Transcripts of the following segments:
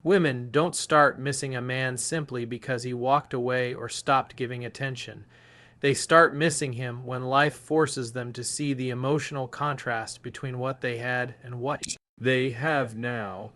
Women don't start missing a man simply because he walked away or stopped giving attention. They start missing him when life forces them to see the emotional contrast between what they had and what they have now.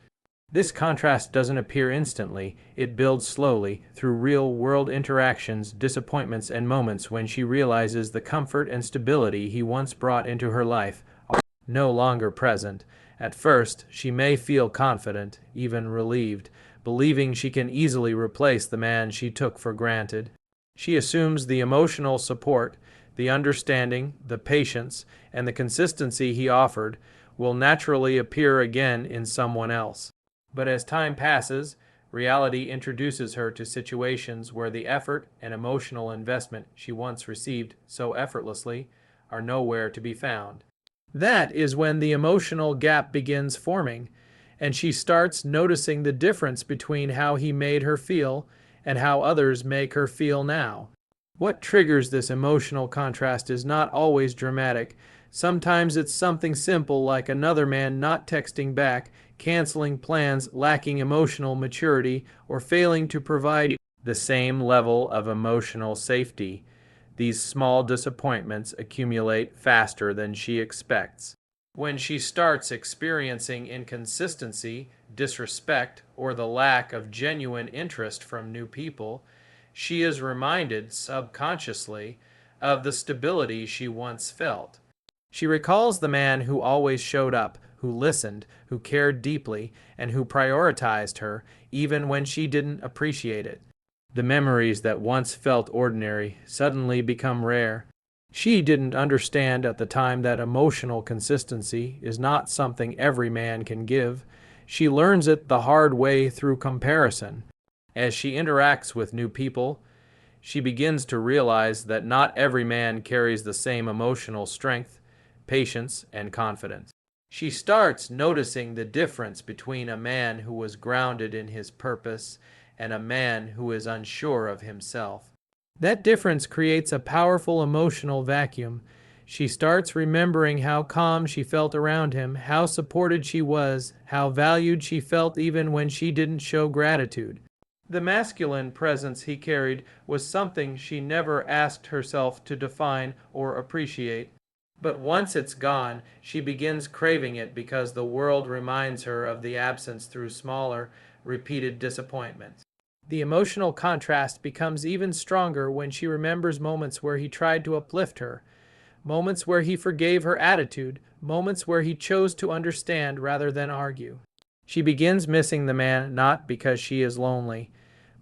This contrast doesn't appear instantly. It builds slowly through real-world interactions, disappointments, and moments when she realizes the comfort and stability he once brought into her life are no longer present. At first, she may feel confident, even relieved, believing she can easily replace the man she took for granted. She assumes the emotional support, the understanding, the patience, and the consistency he offered will naturally appear again in someone else. But as time passes, reality introduces her to situations where the effort and emotional investment she once received so effortlessly are nowhere to be found. That is when the emotional gap begins forming, and she starts noticing the difference between how he made her feel and how others make her feel now. What triggers this emotional contrast is not always dramatic. Sometimes it's something simple like another man not texting back, canceling plans, lacking emotional maturity, or failing to provide the same level of emotional safety. These small disappointments accumulate faster than she expects. When she starts experiencing inconsistency, disrespect, or the lack of genuine interest from new people, she is reminded subconsciously of the stability she once felt. She recalls the man who always showed up, who listened, who cared deeply, and who prioritized her even when she didn't appreciate it. The memories that once felt ordinary suddenly become rare. She didn't understand at the time that emotional consistency is not something every man can give. She learns it the hard way through comparison. As she interacts with new people, she begins to realize that not every man carries the same emotional strength, patience, and confidence. She starts noticing the difference between a man who was grounded in his purpose and a man who is unsure of himself. That difference creates a powerful emotional vacuum. She starts remembering how calm she felt around him, how supported she was, how valued she felt even when she didn't show gratitude. The masculine presence he carried was something she never asked herself to define or appreciate. But once it's gone, she begins craving it because the world reminds her of the absence through smaller, repeated disappointments. The emotional contrast becomes even stronger when she remembers moments where he tried to uplift her, moments where he forgave her attitude, moments where he chose to understand rather than argue. She begins missing the man not because she is lonely,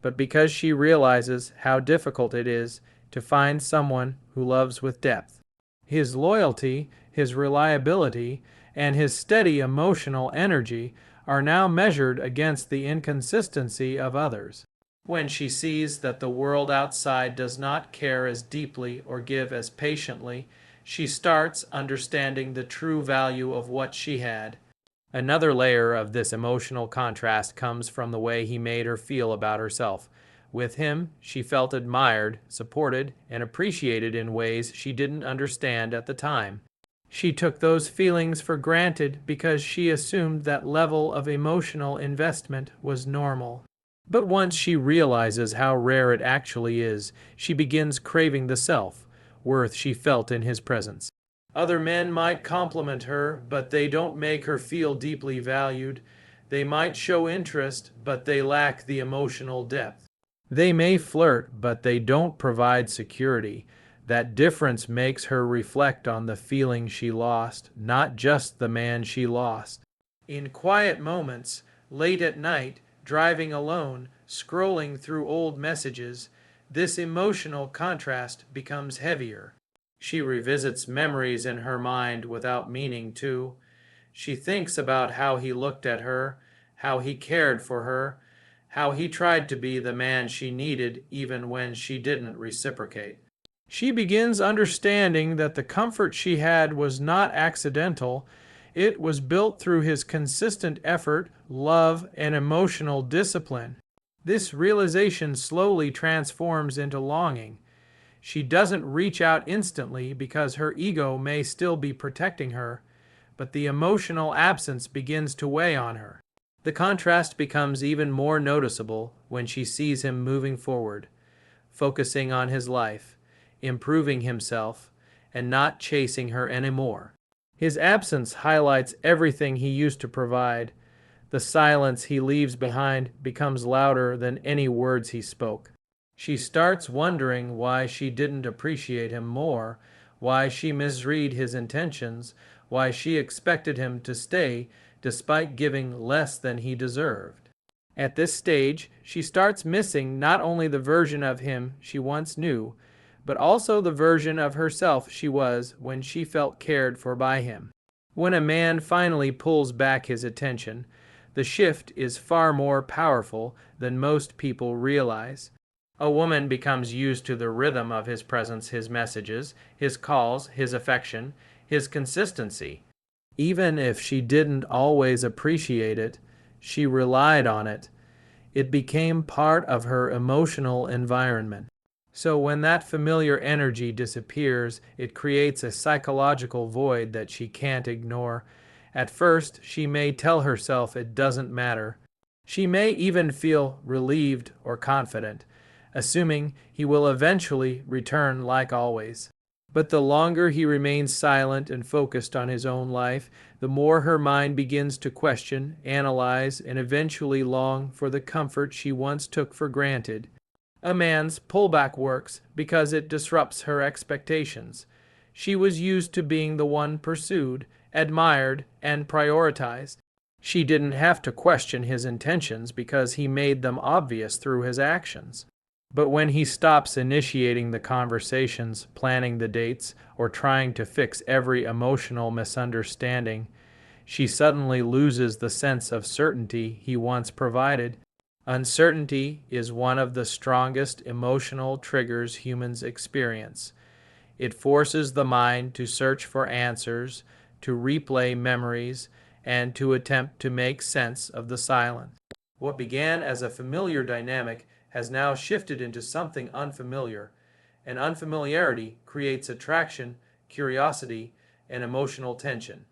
but because she realizes how difficult it is to find someone who loves with depth. His loyalty, his reliability, and his steady emotional energy are now measured against the inconsistency of others. When she sees that the world outside does not care as deeply or give as patiently, she starts understanding the true value of what she had. Another layer of this emotional contrast comes from the way he made her feel about herself. With him, she felt admired, supported, and appreciated in ways she didn't understand at the time. She took those feelings for granted because she assumed that level of emotional investment was normal. But once she realizes how rare it actually is, she begins craving the self-worth she felt in his presence. Other men might compliment her, but they don't make her feel deeply valued. They might show interest, but they lack the emotional depth. They may flirt, but they don't provide security. That difference makes her reflect on the feeling she lost, not just the man she lost. In quiet moments, late at night, driving alone, scrolling through old messages, this emotional contrast becomes heavier. She revisits memories in her mind without meaning to. She thinks about how he looked at her, how he cared for her, how he tried to be the man she needed even when she didn't reciprocate. She begins understanding that the comfort she had was not accidental. It was built through his consistent effort, love, and emotional discipline. This realization slowly transforms into longing. She doesn't reach out instantly because her ego may still be protecting her, but the emotional absence begins to weigh on her. The contrast becomes even more noticeable when she sees him moving forward, focusing on his life, improving himself, and not chasing her anymore. His absence highlights everything he used to provide. The silence he leaves behind becomes louder than any words he spoke. She starts wondering why she didn't appreciate him more, why she misread his intentions, why she expected him to stay despite giving less than he deserved. At this stage, she starts missing not only the version of him she once knew, but also the version of herself she was when she felt cared for by him. When a man finally pulls back his attention, the shift is far more powerful than most people realize. A woman becomes used to the rhythm of his presence, his messages, his calls, his affection, his consistency. Even if she didn't always appreciate it, she relied on it. It became part of her emotional environment. So when that familiar energy disappears, it creates a psychological void that she can't ignore. At first, she may tell herself it doesn't matter. She may even feel relieved or confident, assuming he will eventually return like always. But the longer he remains silent and focused on his own life, the more her mind begins to question, analyze, and eventually long for the comfort she once took for granted. A man's pullback works because it disrupts her expectations. She was used to being the one pursued, admired, and prioritized. She didn't have to question his intentions because he made them obvious through his actions. But when he stops initiating the conversations, planning the dates, or trying to fix every emotional misunderstanding, she suddenly loses the sense of certainty he once provided. Uncertainty is one of the strongest emotional triggers humans experience. It forces the mind to search for answers, to replay memories, and to attempt to make sense of the silence. What began as a familiar dynamic has now shifted into something unfamiliar, and unfamiliarity creates attraction, curiosity, and emotional tension.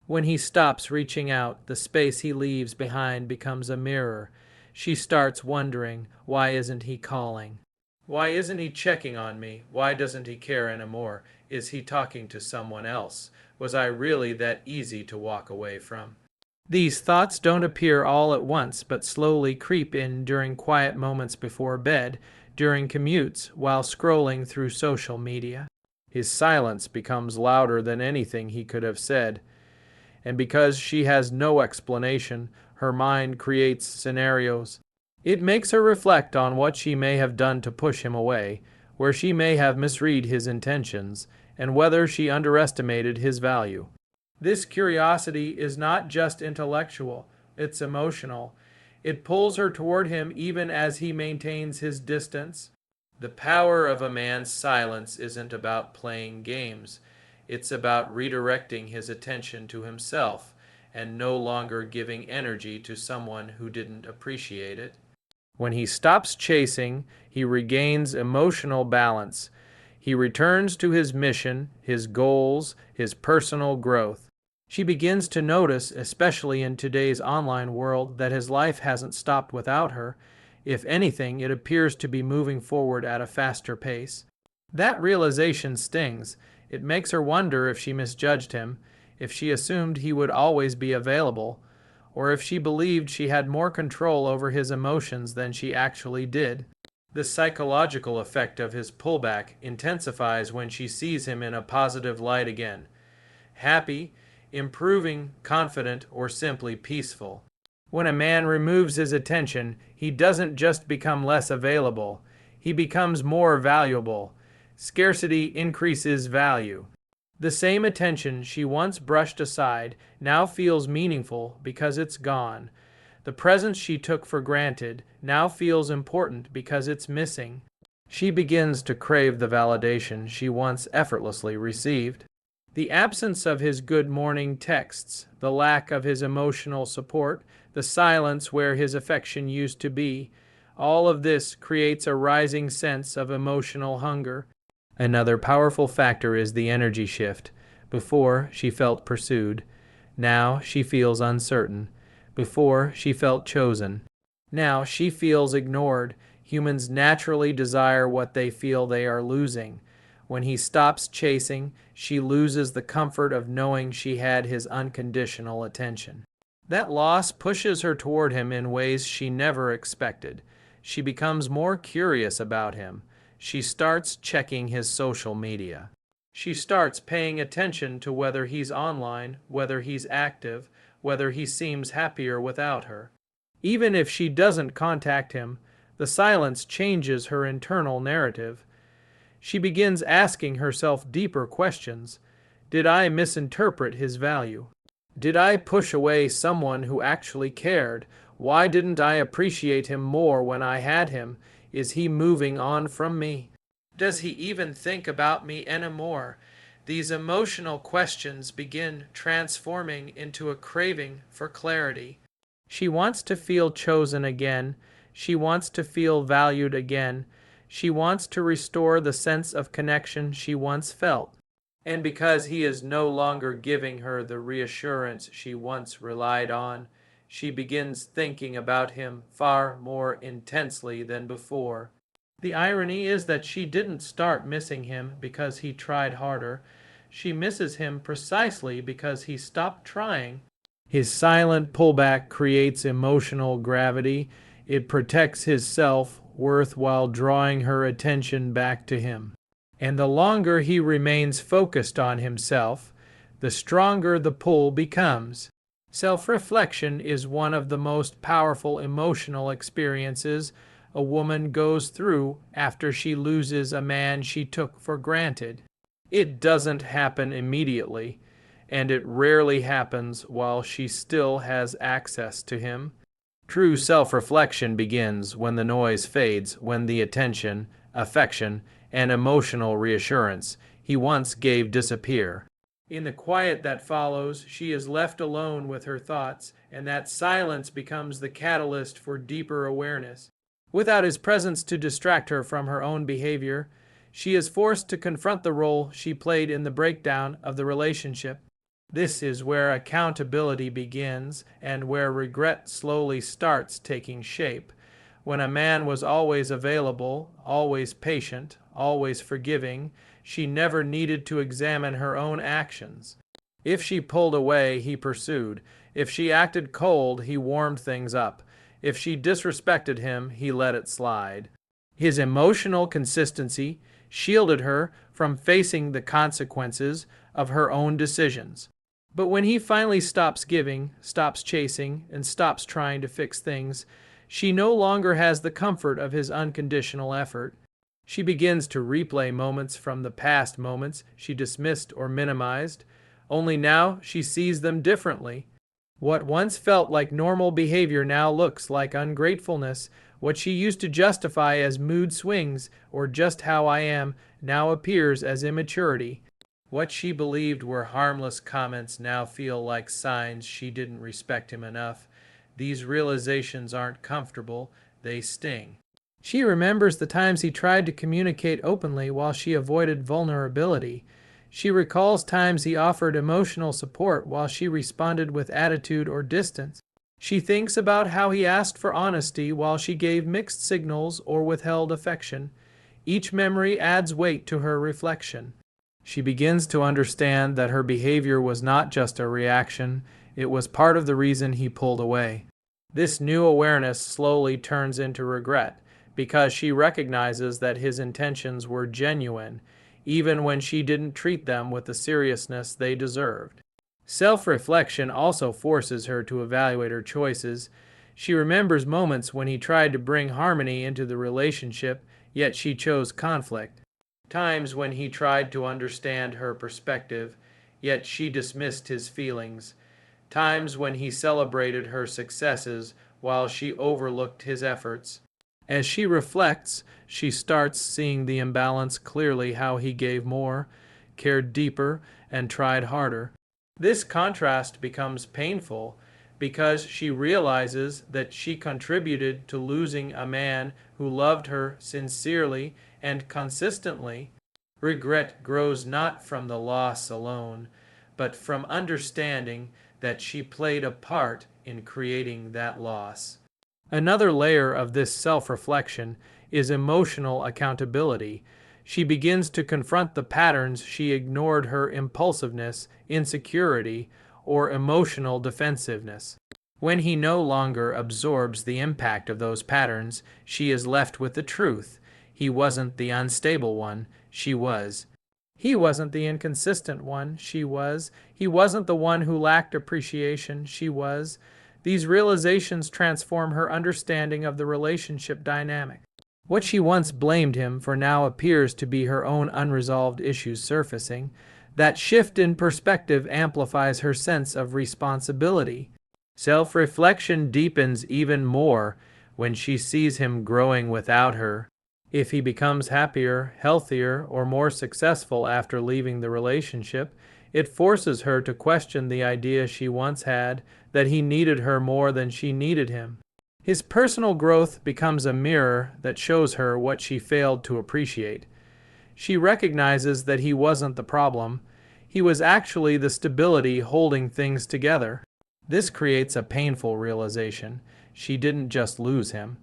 When he stops reaching out, the space he leaves behind becomes a mirror. She starts wondering, why isn't he calling? Why isn't he checking on me? Why doesn't he care anymore? Is he talking to someone else? Was I really that easy to walk away from? These thoughts don't appear all at once, but slowly creep in during quiet moments before bed, during commutes, while scrolling through social media. His silence becomes louder than anything he could have said, and because she has no explanation, her mind creates scenarios. It makes her reflect on what she may have done to push him away, where she may have misread his intentions, and whether she underestimated his value. This curiosity is not just intellectual, it's emotional. It pulls her toward him even as he maintains his distance. The power of a man's silence isn't about playing games. It's about redirecting his attention to himself and no longer giving energy to someone who didn't appreciate it. When he stops chasing, he regains emotional balance. He returns to his mission, his goals, his personal growth. She begins to notice, especially in today's online world, that his life hasn't stopped without her. If anything, it appears to be moving forward at a faster pace. That realization stings. It makes her wonder if she misjudged him, if she assumed he would always be available, or if she believed she had more control over his emotions than she actually did. The psychological effect of his pullback intensifies when she sees him in a positive light again. Happy, improving, confident, or simply peaceful. When a man removes his attention, he doesn't just become less available, he becomes more valuable. Scarcity increases value. The same attention she once brushed aside now feels meaningful because it's gone. The presence she took for granted now feels important because it's missing. She begins to crave the validation she once effortlessly received. The absence of his good morning texts, the lack of his emotional support, the silence where his affection used to be, all of this creates a rising sense of emotional hunger. Another powerful factor is the energy shift. Before, she felt pursued. Now, she feels uncertain. Before, she felt chosen. Now she feels ignored. Humans naturally desire what they feel they are losing. When he stops chasing, she loses the comfort of knowing she had his unconditional attention. That loss pushes her toward him in ways she never expected. She becomes more curious about him. She starts checking his social media. She starts paying attention to whether he's online, whether he's active, whether he seems happier without her. Even if she doesn't contact him, the silence changes her internal narrative. She begins asking herself deeper questions. Did I misinterpret his value? Did I push away someone who actually cared? Why didn't I appreciate him more when I had him? Is he moving on from me? Does he even think about me anymore? These emotional questions begin transforming into a craving for clarity. She wants to feel chosen again. She wants to feel valued again. She wants to restore the sense of connection she once felt. And because he is no longer giving her the reassurance she once relied on, she begins thinking about him far more intensely than before. The irony is that she didn't start missing him because he tried harder. She misses him precisely because he stopped trying. His silent pullback creates emotional gravity. It protects his self-worth while drawing her attention back to him. And the longer he remains focused on himself, the stronger the pull becomes. Self-reflection is one of the most powerful emotional experiences a woman goes through after she loses a man she took for granted. It doesn't happen immediately, and it rarely happens while she still has access to him. True self-reflection begins when the noise fades, when the attention, affection, and emotional reassurance he once gave disappear. In the quiet that follows, she is left alone with her thoughts, and that silence becomes the catalyst for deeper awareness. Without his presence to distract her from her own behavior, she is forced to confront the role she played in the breakdown of the relationship. This is where accountability begins and where regret slowly starts taking shape. When a man was always available, always patient, always forgiving, she never needed to examine her own actions. If she pulled away, he pursued. If she acted cold, he warmed things up. If she disrespected him, he let it slide. His emotional consistency shielded her from facing the consequences of her own decisions. But when he finally stops giving, stops chasing, and stops trying to fix things, she no longer has the comfort of his unconditional effort. She begins to replay moments from the past, moments she dismissed or minimized, only now she sees them differently. What once felt like normal behavior now looks like ungratefulness. What she used to justify as mood swings or just how I am now appears as immaturity. What she believed were harmless comments now feel like signs she didn't respect him enough. These realizations aren't comfortable, they sting. She remembers the times he tried to communicate openly while she avoided vulnerability. She recalls times he offered emotional support while she responded with attitude or distance. She thinks about how he asked for honesty while she gave mixed signals or withheld affection. Each memory adds weight to her reflection. She begins to understand that her behavior was not just a reaction, it was part of the reason he pulled away. This new awareness slowly turns into regret, because she recognizes that his intentions were genuine, even when she didn't treat them with the seriousness they deserved. Self-reflection also forces her to evaluate her choices. She remembers moments when he tried to bring harmony into the relationship, yet she chose conflict. Times when he tried to understand her perspective, yet she dismissed his feelings. Times when he celebrated her successes while she overlooked his efforts. As she reflects, she starts seeing the imbalance clearly, how he gave more, cared deeper, and tried harder. This contrast becomes painful because she realizes that she contributed to losing a man who loved her sincerely and consistently. Regret grows not from the loss alone, but from understanding that she played a part in creating that loss. Another layer of this self-reflection is emotional accountability. She begins to confront the patterns she ignored: her impulsiveness, insecurity, or emotional defensiveness. When he no longer absorbs the impact of those patterns, she is left with the truth. He wasn't the unstable one, she was. He wasn't the inconsistent one, she was. He wasn't the one who lacked appreciation, she was. These realizations transform her understanding of the relationship dynamic. What she once blamed him for now appears to be her own unresolved issues surfacing. That shift in perspective amplifies her sense of responsibility. Self-reflection deepens even more when she sees him growing without her. If he becomes happier, healthier, or more successful after leaving the relationship, it forces her to question the idea she once had that he needed her more than she needed him. His personal growth becomes a mirror that shows her what she failed to appreciate. She recognizes that he wasn't the problem. He was actually the stability holding things together. This creates a painful realization. She didn't just lose him.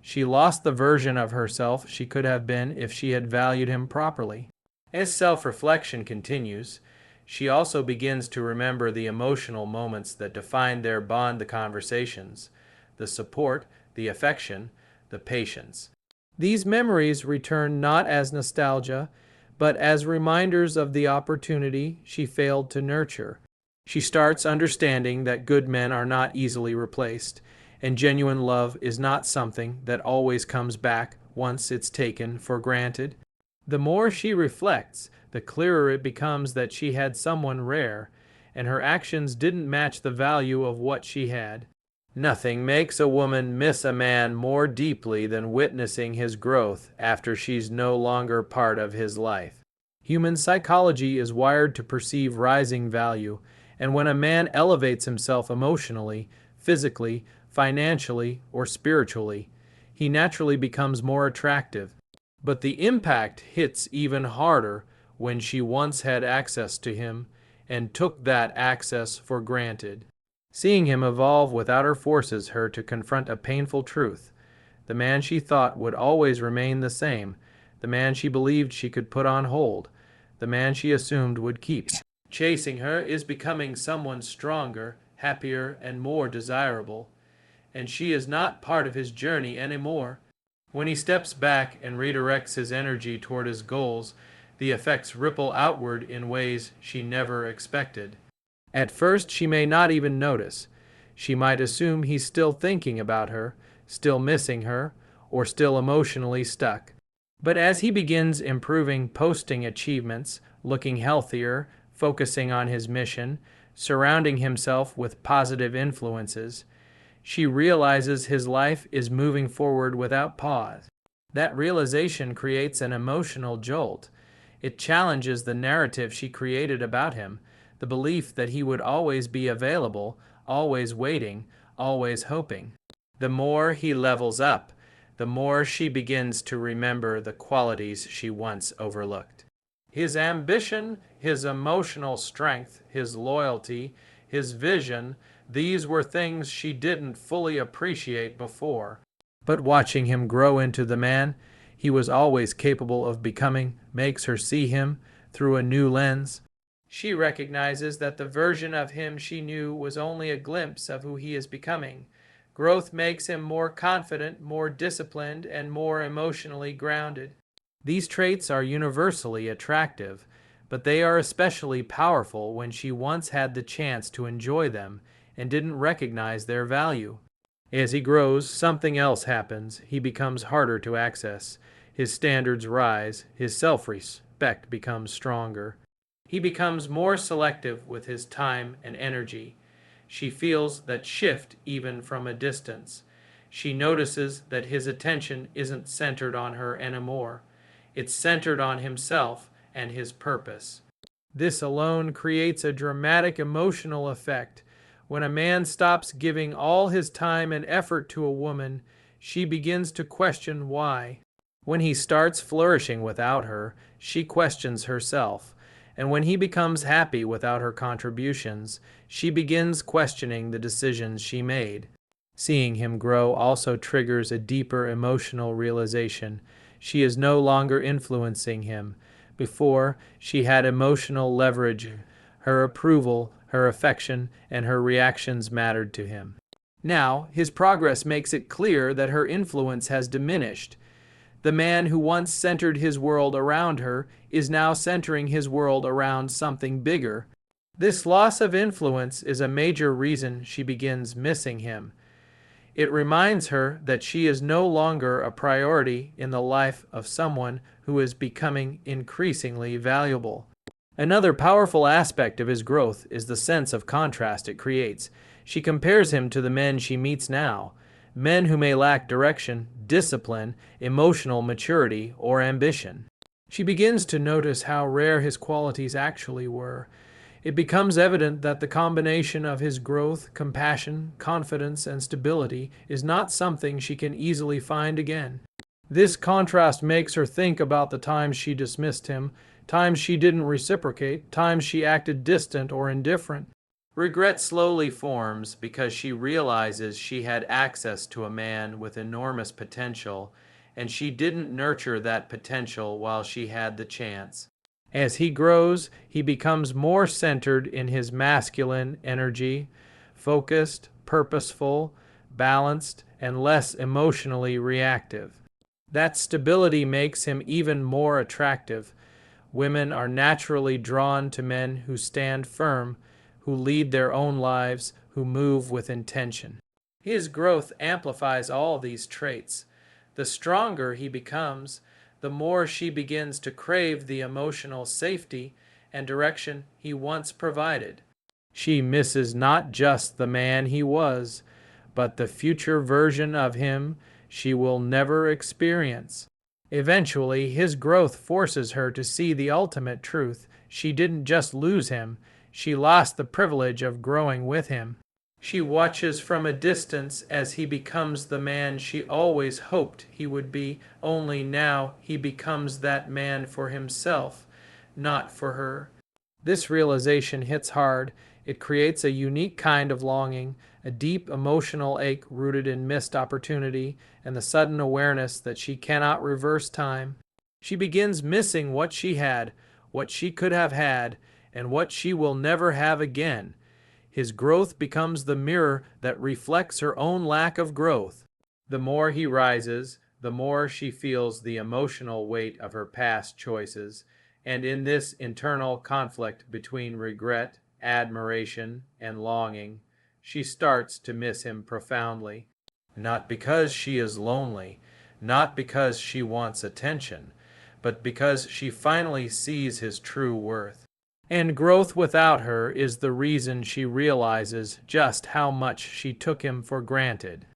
She lost the version of herself she could have been if she had valued him properly. As self-reflection continues, she also begins to remember the emotional moments that defined their bond, the conversations, the support, the affection, the patience. These memories return not as nostalgia, but as reminders of the opportunity she failed to nurture. She starts understanding that good men are not easily replaced, and genuine love is not something that always comes back once it's taken for granted. The more she reflects, the clearer it becomes that she had someone rare, and her actions didn't match the value of what she had. Nothing makes a woman miss a man more deeply than witnessing his growth after she's no longer part of his life. Human psychology is wired to perceive rising value, and when a man elevates himself emotionally, physically, financially, or spiritually, he naturally becomes more attractive. But the impact hits even harder when she once had access to him and took that access for granted. Seeing him evolve without her forces her to confront a painful truth. The man she thought would always remain the same, the man she believed she could put on hold, the man she assumed would keep chasing her is becoming someone stronger, happier, and more desirable. And she is not part of his journey anymore. When he steps back and redirects his energy toward his goals, the effects ripple outward in ways she never expected. At first, she may not even notice. She might assume he's still thinking about her, still missing her, or still emotionally stuck. But as he begins improving, posting achievements, looking healthier, focusing on his mission, surrounding himself with positive influences, she realizes his life is moving forward without pause. That realization creates an emotional jolt. It challenges the narrative she created about him, the belief that he would always be available, always waiting, always hoping. The more he levels up, the more she begins to remember the qualities she once overlooked. His ambition, his emotional strength, his loyalty, his vision, these were things she didn't fully appreciate before. But watching him grow into the man he was always capable of becoming makes her see him through a new lens. She recognizes that the version of him she knew was only a glimpse of who he is becoming. Growth makes him more confident, more disciplined, and more emotionally grounded. These traits are universally attractive, but they are especially powerful when she once had the chance to enjoy them and didn't recognize their value. As he grows, something else happens. He becomes harder to access. His standards rise. His self-respect becomes stronger. He becomes more selective with his time and energy. She feels that shift even from a distance. She notices that his attention isn't centered on her anymore. It's centered on himself and his purpose. This alone creates a dramatic emotional effect. When a man stops giving all his time and effort to a woman, she begins to question why. When he starts flourishing without her, she questions herself. And when he becomes happy without her contributions, she begins questioning the decisions she made. Seeing him grow also triggers a deeper emotional realization. She is no longer influencing him. Before, she had emotional leverage. Her approval, her affection, and her reactions mattered to him. Now, his progress makes it clear that her influence has diminished. The man who once centered his world around her is now centering his world around something bigger. This loss of influence is a major reason she begins missing him. It reminds her that she is no longer a priority in the life of someone who is becoming increasingly valuable. Another powerful aspect of his growth is the sense of contrast it creates. She compares him to the men she meets now, men who may lack direction, discipline, emotional maturity, or ambition. She begins to notice how rare his qualities actually were. It becomes evident that the combination of his growth, compassion, confidence, and stability is not something she can easily find again. This contrast makes her think about the times she dismissed him, times she didn't reciprocate, times she acted distant or indifferent. Regret slowly forms because she realizes she had access to a man with enormous potential, and she didn't nurture that potential while she had the chance. As he grows, he becomes more centered in his masculine energy, focused, purposeful, balanced, and less emotionally reactive. That stability makes him even more attractive. Women are naturally drawn to men who stand firm, who lead their own lives, who move with intention. His growth amplifies all these traits. The stronger he becomes, the more she begins to crave the emotional safety and direction he once provided. She misses not just the man he was, but the future version of him she will never experience. Eventually, his growth forces her to see the ultimate truth. She didn't just lose him, she lost the privilege of growing with him. She watches from a distance as he becomes the man she always hoped he would be, only now he becomes that man for himself, not for her. This realization hits hard. It creates a unique kind of longing, a deep emotional ache rooted in missed opportunity and the sudden awareness that she cannot reverse time. She begins missing what she had, what she could have had, and what she will never have again. His growth becomes the mirror that reflects her own lack of growth. The more he rises, the more she feels the emotional weight of her past choices, and in this internal conflict between regret, admiration, and longing, she starts to miss him profoundly. Not because she is lonely, not because she wants attention, but because she finally sees his true worth. And growth without her is the reason she realizes just how much she took him for granted.